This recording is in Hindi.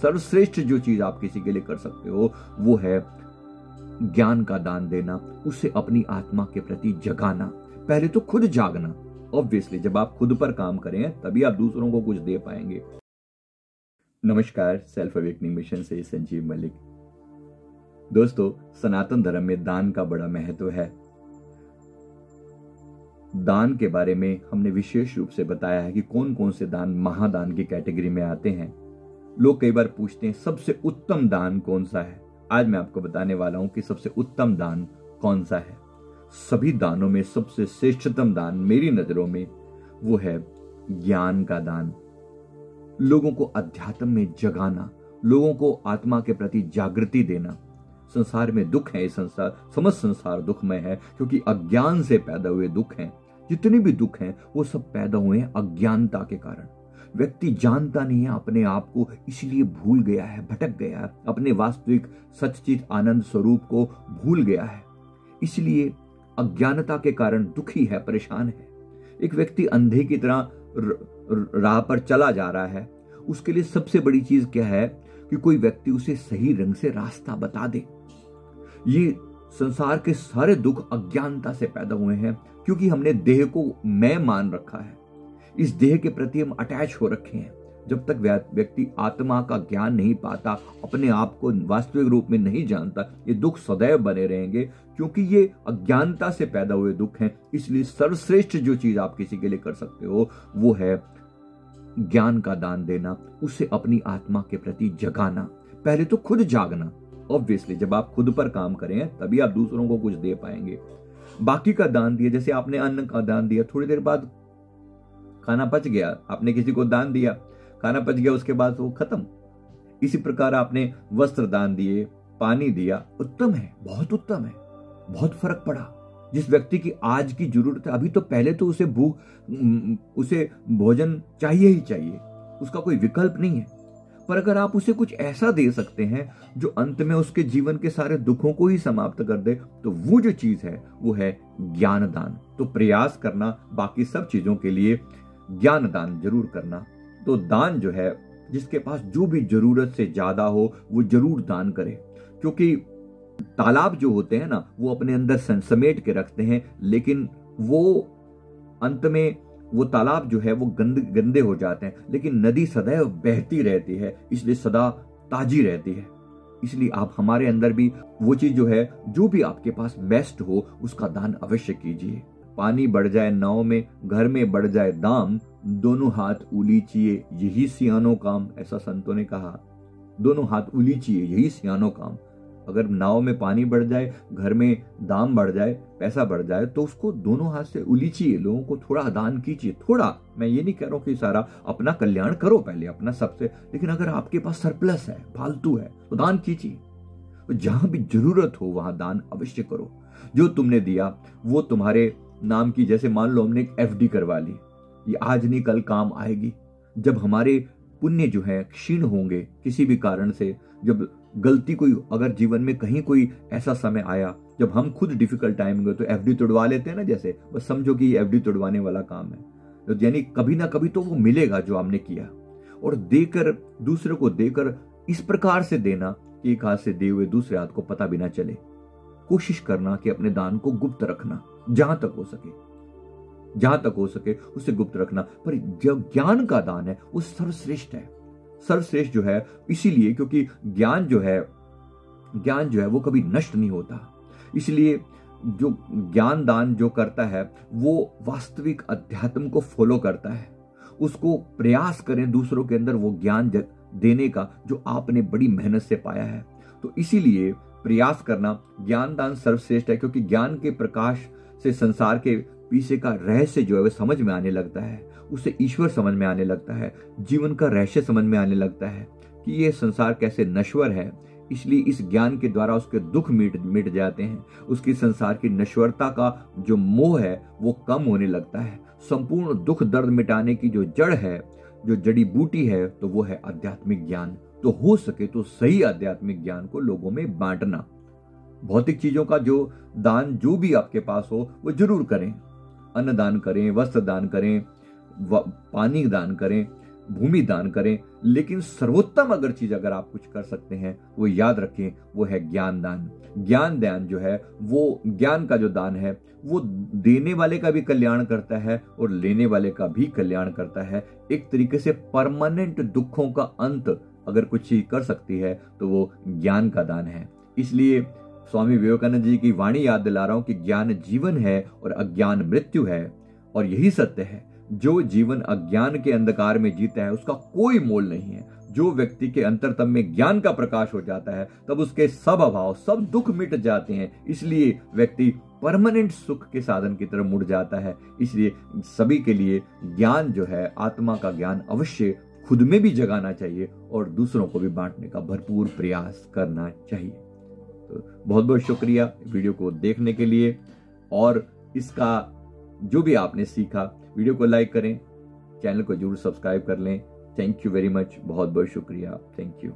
सर्वश्रेष्ठ जो चीज आप किसी के लिए कर सकते हो वो है ज्ञान का दान देना, उससे अपनी आत्मा के प्रति जगाना। पहले तो खुद जागना। ऑब्वियसली जब आप खुद पर काम करें तभी आप दूसरों को कुछ दे पाएंगे। नमस्कार, सेल्फ अवेकनिंग मिशन से संजीव मलिक। दोस्तों, सनातन धर्म में दान का बड़ा महत्व है। दान के बारे में हमने विशेष रूप से बताया है कि कौन कौन से दान महादान की कैटेगरी में आते हैं। लोग कई बार पूछते हैं सबसे उत्तम दान कौन सा है। आज मैं आपको बताने वाला हूं कि सबसे उत्तम दान कौन सा है। सभी दानों में सबसे श्रेष्ठतम दान मेरी नजरों में वो है ज्ञान का दान। लोगों को अध्यात्म में जगाना, लोगों को आत्मा के प्रति जागृति देना। संसार में दुख है, संसार समस्त संसार दुखमय है क्योंकि अज्ञान से पैदा हुए दुख हैं। जितने भी दुख हैं वो सब पैदा हुए हैं अज्ञानता के कारण। व्यक्ति जानता नहीं है अपने आप को, इसलिए भूल गया है, भटक गया है, अपने वास्तविक सच्चित आनंद स्वरूप को भूल गया है। इसलिए अज्ञानता के कारण दुखी है, परेशान है। एक व्यक्ति अंधे की तरह राह पर चला जा रहा है, उसके लिए सबसे बड़ी चीज क्या है कि कोई व्यक्ति उसे सही रंग से रास्ता बता दे। ये संसार के सारे दुख अज्ञानता से पैदा हुए हैं क्योंकि हमने देह को मैं मान रखा है। इस देह के प्रति हम अटैच हो रखे हैं। जब तक व्यक्ति आत्मा का ज्ञान नहीं पाता, अपने आप को वास्तविक रूप में नहीं जानता, ये दुख सदैव बने रहेंगे क्योंकि ये अज्ञानता से पैदा हुए दुख हैं। इसलिए सर्वश्रेष्ठ जो चीज आप किसी के लिए कर सकते हो वो है ज्ञान का दान देना, उससे अपनी आत्मा के प्रति जगाना। पहले तो खुद जागना। ऑब्वियसली जब आप खुद पर काम करें तभी आप दूसरों को कुछ दे पाएंगे। बाकी का दान दिया, जैसे आपने अन्न का दान दिया, थोड़ी देर बाद खाना पच गया, आपने किसी को दान दिया, खाना पच गया, उसके बाद वो खत्म। इसी प्रकार आपने वस्त्र दान दिए, पानी दिया, उत्तम है, बहुत उत्तम है, बहुत फर्क पड़ा। जिस व्यक्ति की आज की जरूरत है, अभी तो पहले तो उसे भोजन चाहिए ही चाहिए, उसका कोई विकल्प नहीं है। पर अगर आप उसे कुछ ऐसा दे सकते हैं जो अंत में उसके जीवन के सारे दुखों को ही समाप्त कर दे, तो वो जो चीज है वो है ज्ञान दान। तो प्रयास करना बाकी सब चीजों के लिए, ज्ञान दान जरूर करना। तो दान जो है, जिसके पास जो भी जरूरत से ज्यादा हो वो जरूर दान करे। क्योंकि तालाब जो होते हैं ना, वो अपने अंदर समेट के रखते हैं, लेकिन वो अंत में वो तालाब जो है वो गंदे हो जाते हैं, लेकिन नदी सदैव बहती रहती है, इसलिए सदा ताजी रहती है। इसलिए आप हमारे अंदर भी वो चीज जो है, जो भी आपके पास बेस्ट हो, उसका दान अवश्य कीजिए। पानी बढ़ जाए नाव में, घर में बढ़ जाए दाम, दोनों हाथ उलीचिए यही सियानो काम, ऐसा संतों ने कहा। दोनों हाथ उलीचिए यही सियानो काम। अगर नाव में पानी बढ़ जाए, घर में दाम बढ़ जाए, पैसा बढ़ जाए, तो उसको दोनों हाथ से उलीचिए, लोगों को थोड़ा दान कीजिए। थोड़ा, मैं ये नहीं कह रहा हूं कि सारा, अपना कल्याण करो पहले, अपना सबसे, लेकिन अगर आपके पास सरप्लस है, फालतू है, तो दान कीजिए। तो जहां भी जरूरत हो वहां दान अवश्य करो। जो तुमने दिया वो तुम्हारे नाम की, जैसे मान लो हमने एक FD करवा ली, ये आज नहीं कल काम आएगी। जब हमारे पुण्य जो है क्षीण होंगे किसी भी कारण से, जब गलती कोई, अगर जीवन में कहीं कोई ऐसा समय आया जब हम खुद डिफिकल्ट टाइम होंगे, तो FD तोड़वा लेते हैं ना, जैसे बस समझो कि ये FD तोड़वाने वाला काम है। तो यानी कभी ना कभी तो वो मिलेगा जो हमने किया। और देकर, दूसरे को देकर इस प्रकार से देना कि एक हाथ से दे हुए दूसरे हाथ को पता भी ना चले। कोशिश करना कि अपने दान को गुप्त रखना, जहां तक हो सके उसे गुप्त रखना। पर जो ज्ञान का दान है वो सर्वश्रेष्ठ है। सर्वश्रेष्ठ जो है इसीलिए क्योंकि ज्ञान जो है वो कभी नष्ट नहीं होता। इसलिए जो ज्ञान दान जो करता है वो वास्तविक अध्यात्म को फॉलो करता है। उसको प्रयास करें दूसरों के अंदर वो ज्ञान देने का जो आपने बड़ी मेहनत से पाया है। तो इसीलिए प्रयास करना, ज्ञान दान सर्वश्रेष्ठ है, क्योंकि ज्ञान के प्रकाश से संसार के पीछे का रहस्य जो है वह समझ में आने लगता है, उसे ईश्वर समझ में आने लगता है, जीवन का रहस्य समझ में आने लगता है कि ये संसार कैसे नश्वर है। इसलिए इस ज्ञान के द्वारा उसके दुख मिट जाते हैं, उसकी संसार की नश्वरता का जो मोह है वो कम होने लगता है। संपूर्ण दुख दर्द मिटाने की जो जड़ है, जो जड़ी बूटी है, तो वो है आध्यात्मिक ज्ञान। तो हो सके तो सही आध्यात्मिक ज्ञान को लोगों में बांटना। भौतिक चीजों का जो दान जो भी आपके पास हो वो जरूर करें। अन्न दान करें, वस्त्र दान करें, पानी दान करें, भूमि दान करें, लेकिन सर्वोत्तम अगर चीज अगर आप कुछ कर सकते हैं वो याद रखें, वो है ज्ञान दान। ज्ञान दान जो है, वो ज्ञान का जो दान है वो देने वाले का भी कल्याण करता है और लेने वाले का भी कल्याण करता है। एक तरीके से परमानेंट दुखों का अंत अगर कुछ चीज कर सकती है तो वो ज्ञान का दान है। इसलिए स्वामी विवेकानंद जी की वाणी याद दिला रहा हूं कि ज्ञान जीवन है और अज्ञान मृत्यु है। और यही सत्य है, जो जीवन अज्ञान के अंधकार में जीता है उसका कोई मोल नहीं है। जो व्यक्ति के अंतरतम में ज्ञान का प्रकाश हो जाता है तब उसके सब अभाव, सब दुख मिट जाते हैं। इसलिए व्यक्ति परमानेंट सुख के साधन की तरफ मुड़ जाता है। इसलिए सभी के लिए ज्ञान जो है, आत्मा का ज्ञान अवश्य खुद में भी जगाना चाहिए और दूसरों को भी बांटने का भरपूर प्रयास करना चाहिए। तो बहुत बहुत शुक्रिया वीडियो को देखने के लिए, और इसका जो भी आपने सीखा वीडियो को लाइक करें, चैनल को जरूर सब्सक्राइब कर लें। थैंक यू वेरी मच, बहुत बहुत शुक्रिया, थैंक यू।